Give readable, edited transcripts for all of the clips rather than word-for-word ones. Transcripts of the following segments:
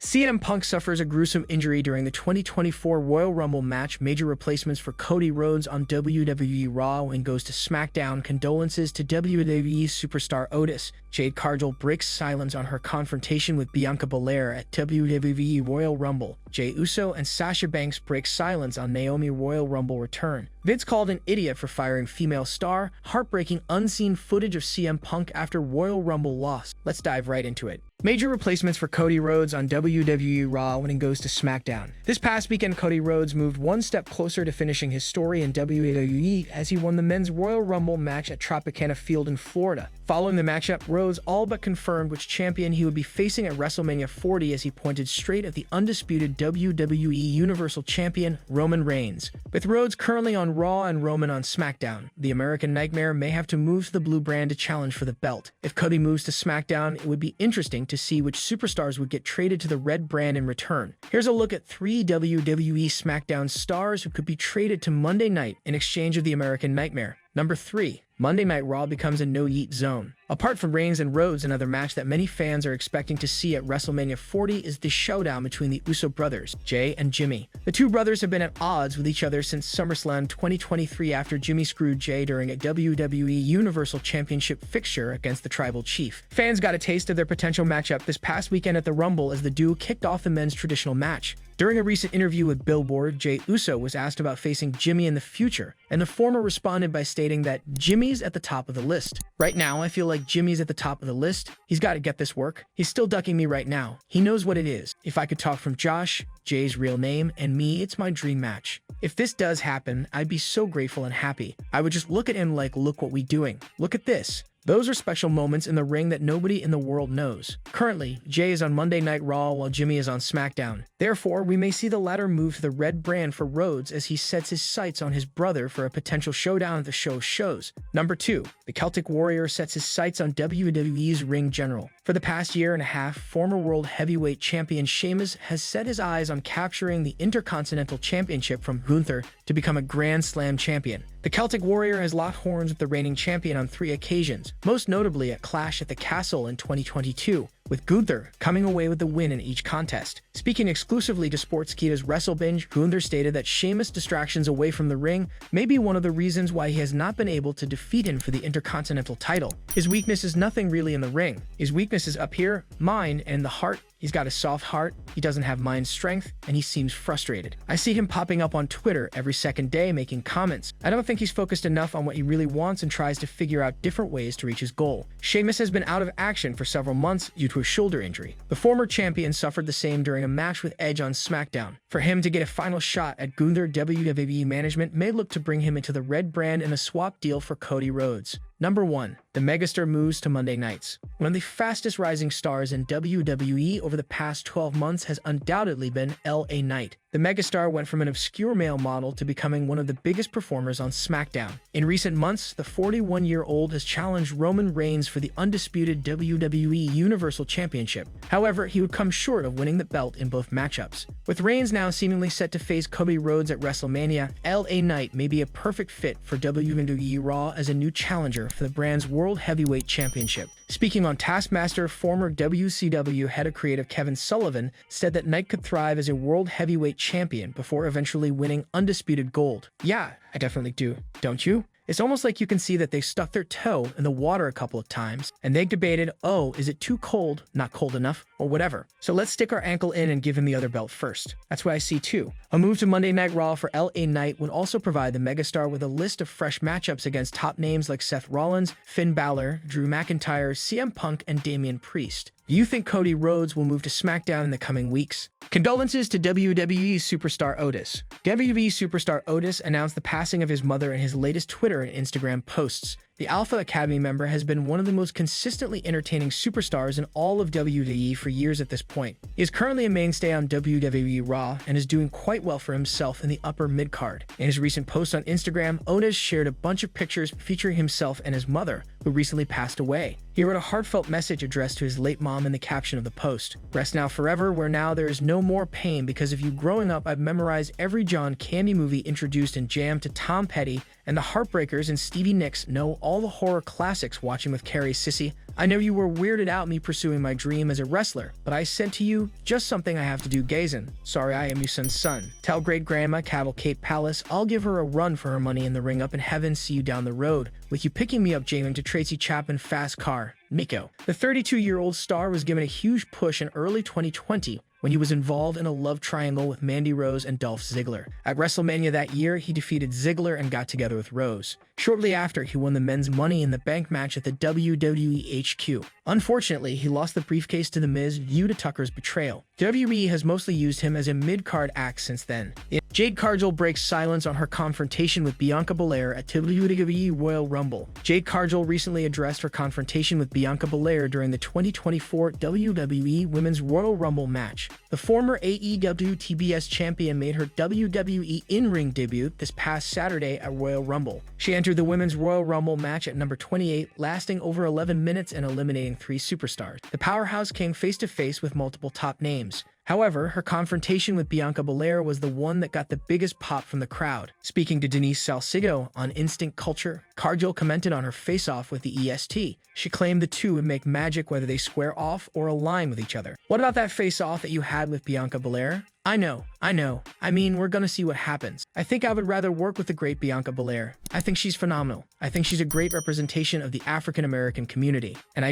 CM Punk suffers a gruesome injury during the 2024 Royal Rumble match. Major replacements for Cody Rhodes on WWE Raw and goes to SmackDown. Condolences to WWE Superstar Otis. Jade breaks silence on her confrontation with Bianca Belair at WWE Royal Rumble. Jey Uso and Sasha break silence on Naomi Royal Rumble return. Vince called an idiot for firing female star. Heartbreaking unseen footage of CM Punk after Royal Rumble loss. Let's dive right into it. Major replacements for Cody Rhodes on WWE Raw when he goes to SmackDown. This past weekend, Cody Rhodes moved one step closer to finishing his story in WWE as he won the men's Royal Rumble match at Tropicana Field in Florida. Following the matchup, Rhodes all but confirmed which champion he would be facing at WrestleMania 40 as he pointed straight at the undisputed WWE Universal Champion, Roman Reigns. With Rhodes currently on Raw and Roman on SmackDown, the American Nightmare may have to move to the blue brand to challenge for the belt. If Cody moves to SmackDown, it would be interesting to see which superstars would get traded to the red brand in return. Here's a look at 3 WWE SmackDown stars who could be traded to Monday Night in exchange of the American Nightmare. Number 3. Monday Night Raw becomes a no-yeet zone. Apart from Reigns and Rhodes, another match that many fans are expecting to see at WrestleMania 40 is the showdown between the Uso brothers, Jey and Jimmy. The two brothers have been at odds with each other since SummerSlam 2023 after Jimmy screwed Jey during a WWE Universal Championship fixture against the Tribal Chief. Fans got a taste of their potential matchup this past weekend at the Rumble as the duo kicked off the men's traditional match. During a recent interview with Billboard, Jey Uso was asked about facing Jimmy in the future, and the former responded by stating that Jimmy's at the top of the list. Right now, I feel like Jimmy's at the top of the list. He's got to get this work. He's still ducking me right now. He knows what it is. If I could talk from Josh, Jay's real name, and me, it's my dream match. If this does happen, I'd be so grateful and happy. I would just look at him like, look what we doing. Look at this. Those are special moments in the ring that nobody in the world knows. Currently, Jey is on Monday Night Raw while Jimmy is on SmackDown. Therefore, we may see the latter move to the red brand for Rhodes as he sets his sights on his brother for a potential showdown at the show's shows. Number 2. The Celtic Warrior sets his sights on WWE's Ring General. For the past year and a half, former World Heavyweight Champion Sheamus has set his eyes on capturing the Intercontinental Championship from Gunther to become a Grand Slam champion. The Celtic Warrior has locked horns with the reigning champion on 3 occasions, most notably at Clash at the Castle in 2022, with Gunther coming away with the win in each contest. Speaking exclusively to Sportskeeda's WrestleBinge, Gunther stated that Sheamus' distractions away from the ring may be one of the reasons why he has not been able to defeat him for the Intercontinental title. His weakness is nothing really in the ring. His weakness is up here, mind, and the heart. He's got a soft heart, he doesn't have mind strength, and he seems frustrated. I see him popping up on Twitter every second day making comments. I don't think he's focused enough on what he really wants and tries to figure out different ways to reach his goal. Sheamus has been out of action for several months due to a shoulder injury. The former champion suffered the same during a match with Edge on SmackDown. For him to get a final shot at Gunther, WWE management may look to bring him into the red brand in a swap deal for Cody Rhodes. Number 1. The Megastar moves to Monday nights. One of the fastest rising stars in WWE over the past 12 months has undoubtedly been LA Knight. The Megastar went from an obscure male model to becoming one of the biggest performers on SmackDown. In recent months, the 41-year-old has challenged Roman Reigns for the undisputed WWE Universal Championship. However, he would come short of winning the belt in both matchups. With Reigns now seemingly set to face Cody Rhodes at WrestleMania, LA Knight may be a perfect fit for WWE Raw as a new challenger for the brand's World Heavyweight Championship. Speaking on Taskmaster, former WCW head of creative Kevin Sullivan said that Knight could thrive as a World Heavyweight Champion before eventually winning undisputed gold. Yeah, I definitely do. Don't you? It's almost like you can see that they stuck their toe in the water a couple of times, and they debated, oh, is it too cold, not cold enough, or whatever. So let's stick our ankle in and give him the other belt first. That's what I see too. A move to Monday Night Raw for LA Knight would also provide the Megastar with a list of fresh matchups against top names like Seth Rollins, Finn Balor, Drew McIntyre, CM Punk, and Damian Priest. Do you think Cody Rhodes will move to SmackDown in the coming weeks? Condolences to WWE Superstar Otis. WWE Superstar Otis announced the passing of his mother in his latest Twitter and Instagram posts. The Alpha Academy member has been one of the most consistently entertaining superstars in all of WWE for years at this point. He is currently a mainstay on WWE Raw and is doing quite well for himself in the upper mid-card. In his recent post on Instagram, Otis shared a bunch of pictures featuring himself and his mother, who recently passed away. He wrote a heartfelt message addressed to his late mom in the caption of the post. Rest now forever, where now there is no more pain because of you growing up. I've memorized every John Candy movie introduced and jammed to Tom Petty and the Heartbreakers and Stevie Nicks know all the horror classics watching with Carrie Sissy. I know you were weirded out me pursuing my dream as a wrestler, but I said to you, just something I have to do, Gazin. Sorry, I am your son's son. Tell great-grandma Cavalcade Palace I'll give her a run for her money in the ring up in heaven. See you down the road, with you picking me up Jamin to Tracy Chapman fast car. Miko. The 32-year-old star was given a huge push in early 2020 when he was involved in a love triangle with Mandy Rose and Dolph Ziggler. At WrestleMania that year, he defeated Ziggler and got together with Rose. Shortly after, he won the men's Money in the Bank match at the WWE HQ. Unfortunately, he lost the briefcase to The Miz due to Tucker's betrayal. WWE has mostly used him as a mid-card act since then. Jade Cargill breaks silence on her confrontation with Bianca Belair at WWE Royal Rumble. Jade Cargill recently addressed her confrontation with Bianca Belair during the 2024 WWE Women's Royal Rumble match. The former AEW TBS champion made her WWE in-ring debut this past Saturday at Royal Rumble. She entered the Women's Royal Rumble match at number 28, lasting over 11 minutes and eliminating 3 superstars. The powerhouse came face-to-face with multiple top names. However, her confrontation with Bianca Belair was the one that got the biggest pop from the crowd. Speaking to Denise Salcido on Instant Culture, Cargill commented on her face-off with the EST. She claimed the two would make magic whether they square off or align with each other. What about that face-off that you had with Bianca Belair? I know. I mean, we're gonna see what happens. I think I would rather work with the great Bianca Belair. I think she's phenomenal. I think she's a great representation of the African-American community. And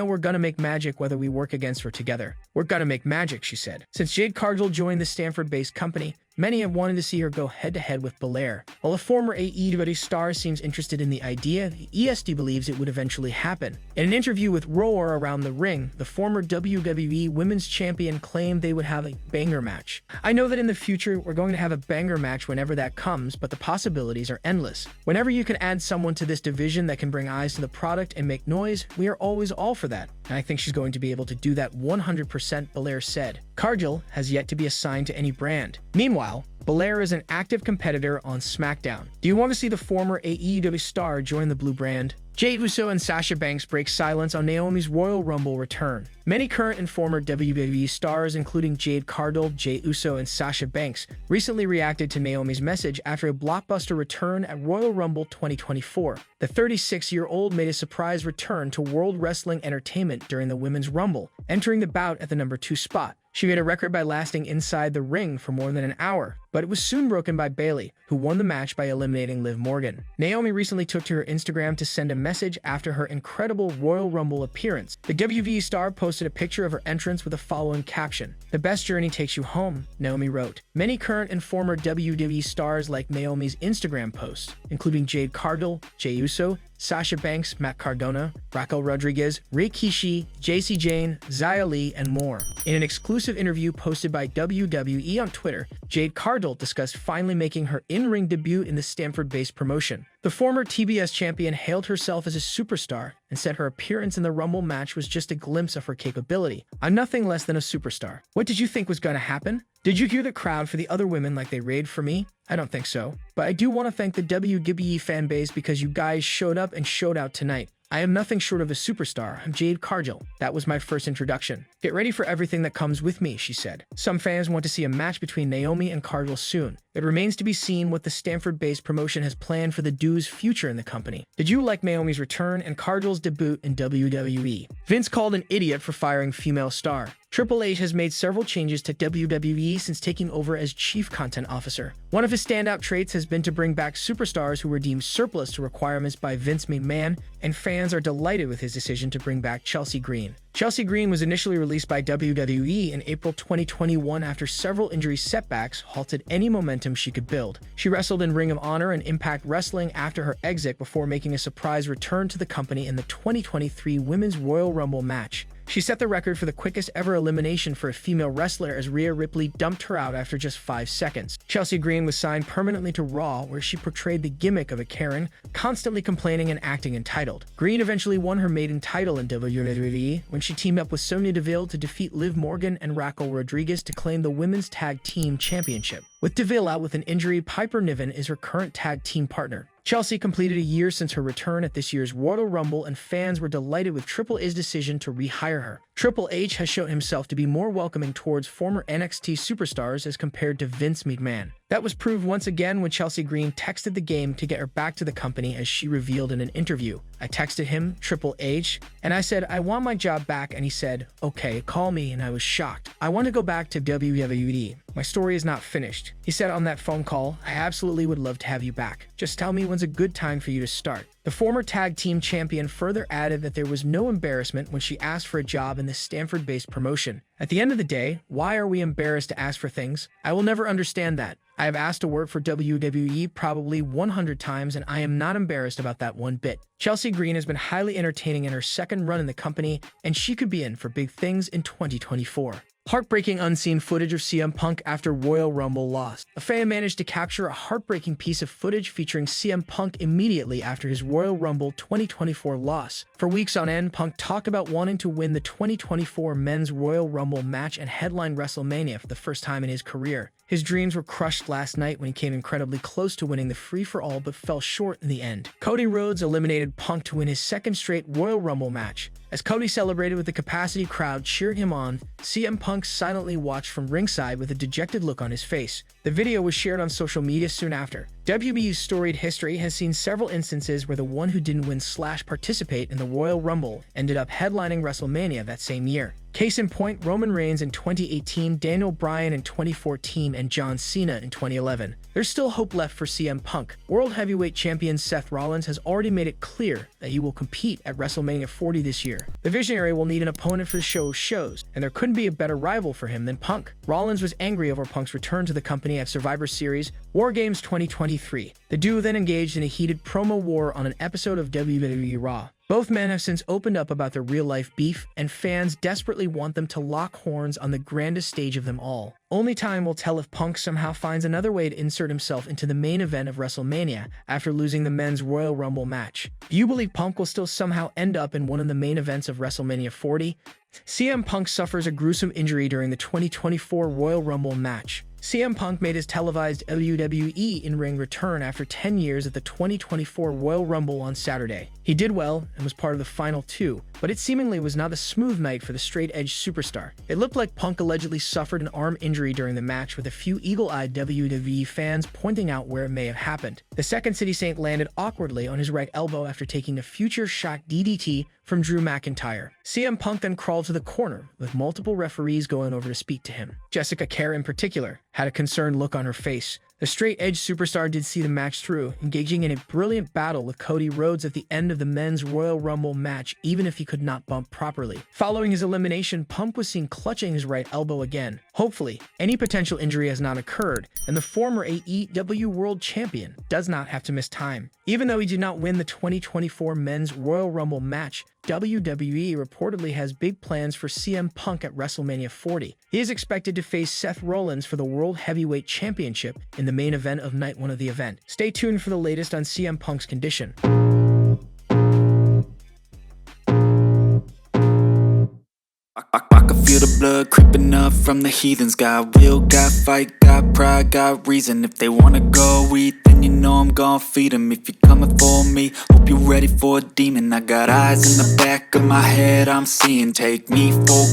we're gonna make magic whether we work against her together. We're gonna make magic, she said. Since Jade Cargill joined the Stanford-based company, many have wanted to see her go head-to-head with Belair. While a former AEW star seems interested in the idea, the EST believes it would eventually happen. In an interview with Roar Around the Ring, the former WWE Women's Champion claimed they would have a banger match. I know that in the future, we're going to have a banger match whenever that comes, but the possibilities are endless. Whenever you can add someone to this division that can bring eyes to the product and make noise, we are always all for that. And I think she's going to be able to do that 100%, Belair said. Cargill has yet to be assigned to any brand. Meanwhile, Belair is an active competitor on SmackDown. Do you want to see the former AEW star join the blue brand? Jey Uso and Sasha Banks break silence on Naomi's Royal Rumble return. Many current and former WWE stars, including Jade Cargill, Jey Uso, and Sasha Banks, recently reacted to Naomi's message after a blockbuster return at Royal Rumble 2024. The 36-year-old made a surprise return to World Wrestling Entertainment during the Women's Rumble, entering the bout at the number 2 spot. She made a record by lasting inside the ring for more than an hour, but it was soon broken by Bayley, who won the match by eliminating Liv Morgan. Naomi recently took to her Instagram to send a message after her incredible Royal Rumble appearance. The WWE star posted a picture of her entrance with the following caption: "The best journey takes you home," Naomi wrote. Many current and former WWE stars like Naomi's Instagram posts, including Jade Cargill, Jey Uso, Sasha Banks, Matt Cardona, Raquel Rodriguez, Rikishi, JC Jane, Xia Li, and more. In an exclusive interview posted by WWE on Twitter, Jade Cargill discussed finally making her in-ring debut in the Stanford-based promotion. The former TBS champion hailed herself as a superstar and said her appearance in the Rumble match was just a glimpse of her capability. "I'm nothing less than a superstar. What did you think was gonna happen? Did you hear the crowd for the other women like they raved for me? I don't think so. But I do want to thank the WWE fan base because you guys showed up and showed out tonight. I am nothing short of a superstar. I'm Jade Cargill. That was my first introduction. Get ready for everything that comes with me," she said. Some fans want to see a match between Naomi and Cargill soon. It remains to be seen what the Stanford-based promotion has planned for the duo's future in the company. Did you like Naomi's return and Cargill's debut in WWE? Vince called an idiot for firing female star. Triple H has made several changes to WWE since taking over as Chief Content Officer. One of his standout traits has been to bring back superstars who were deemed surplus to requirements by Vince McMahon, and fans are delighted with his decision to bring back Chelsea Green. Chelsea Green was initially released by WWE in April 2021 after several injury setbacks halted any momentum she could build. She wrestled in Ring of Honor and Impact Wrestling after her exit before making a surprise return to the company in the 2023 Women's Royal Rumble match. She set the record for the quickest ever elimination for a female wrestler as Rhea Ripley dumped her out after just 5 seconds. Chelsea Green was signed permanently to Raw, where she portrayed the gimmick of a Karen, constantly complaining and acting entitled. Green eventually won her maiden title in WWE when she teamed up with Sonya Deville to defeat Liv Morgan and Raquel Rodriguez to claim the Women's Tag Team Championship. With Deville out with an injury, Piper Niven is her current tag team partner. Chelsea completed a year since her return at this year's Royal Rumble, and fans were delighted with Triple H's decision to rehire her. Triple H has shown himself to be more welcoming towards former NXT superstars as compared to Vince McMahon. That was proved once again when Chelsea Green texted the game to get her back to the company, as she revealed in an interview. I texted him, Triple H, and I said, I want my job back, and he said, okay, call me, and I was shocked. I want to go back to WWE. My story is not finished. He said on that phone call, I absolutely would love to have you back. Just tell me when's a good time for you to start. The former tag team champion further added that there was no embarrassment when she asked for a job in this Stanford-based promotion. At the end of the day, why are we embarrassed to ask for things? I will never understand that. I have asked to work for WWE probably 100 times, and I am not embarrassed about that one bit. Chelsea Green has been highly entertaining in her second run in the company, and she could be in for big things in 2024. Heartbreaking unseen footage of CM Punk after Royal Rumble loss. A fan managed to capture a heartbreaking piece of footage featuring CM Punk immediately after his Royal Rumble 2024 loss. For weeks on end, Punk talked about wanting to win the 2024 Men's Royal Rumble match and headline WrestleMania for the first time in his career. His dreams were crushed last night when he came incredibly close to winning the free-for-all but fell short in the end. Cody Rhodes eliminated Punk to win his second straight Royal Rumble match. As Cody celebrated with the capacity crowd cheering him on, CM Punk silently watched from ringside with a dejected look on his face. The video was shared on social media soon after. WWE's storied history has seen several instances where the one who didn't win/participate in the Royal Rumble ended up headlining WrestleMania that same year. Case in point, Roman Reigns in 2018, Daniel Bryan in 2014, and John Cena in 2011. There's still hope left for CM Punk. World Heavyweight Champion Seth Rollins has already made it clear that he will compete at WrestleMania 40 this year. The Visionary will need an opponent for the show's shows, and there couldn't be a better rival for him than Punk. Rollins was angry over Punk's return to the company at Survivor Series War Games 2023. The duo then engaged in a heated promo war on an episode of WWE Raw. Both men have since opened up about their real-life beef, and fans desperately want them to lock horns on the grandest stage of them all. Only time will tell if Punk somehow finds another way to insert himself into the main event of WrestleMania after losing the Men's Royal Rumble match. Do you believe Punk will still somehow end up in one of the main events of WrestleMania 40? CM Punk suffers a gruesome injury during the 2024 Royal Rumble match. CM Punk made his televised WWE in-ring return after 10 years at the 2024 Royal Rumble on Saturday. He did well and was part of the final two, but it seemingly was not a smooth night for the straight-edge superstar. It looked like Punk allegedly suffered an arm injury during the match, with a few eagle-eyed WWE fans pointing out where it may have happened. The Second City Saint landed awkwardly on his right elbow after taking a future shock DDT from Drew McIntyre. CM Punk then crawled to the corner, with multiple referees going over to speak to him. Jessica Kerr, in particular, had a concerned look on her face. The straight-edge superstar did see the match through, engaging in a brilliant battle with Cody Rhodes at the end of the Men's Royal Rumble match, even if he could not bump properly. Following his elimination, Punk was seen clutching his right elbow again. Hopefully, any potential injury has not occurred, and the former AEW World Champion does not have to miss time. Even though he did not win the 2024 Men's Royal Rumble match, WWE reportedly has big plans for CM Punk at WrestleMania 40. He is expected to face Seth Rollins for the World Heavyweight Championship in the main event of Night 1 of the event. Stay tuned for the latest on CM Punk's condition. I can feel the blood creeping up from the heathens. Got will, got fight, got pride, got reason. If they wanna go eat, then you know I'm gon' feed them. If you're coming for me, hope you're ready for a demon. I got eyes in the back of my head, I'm seeing. Take me for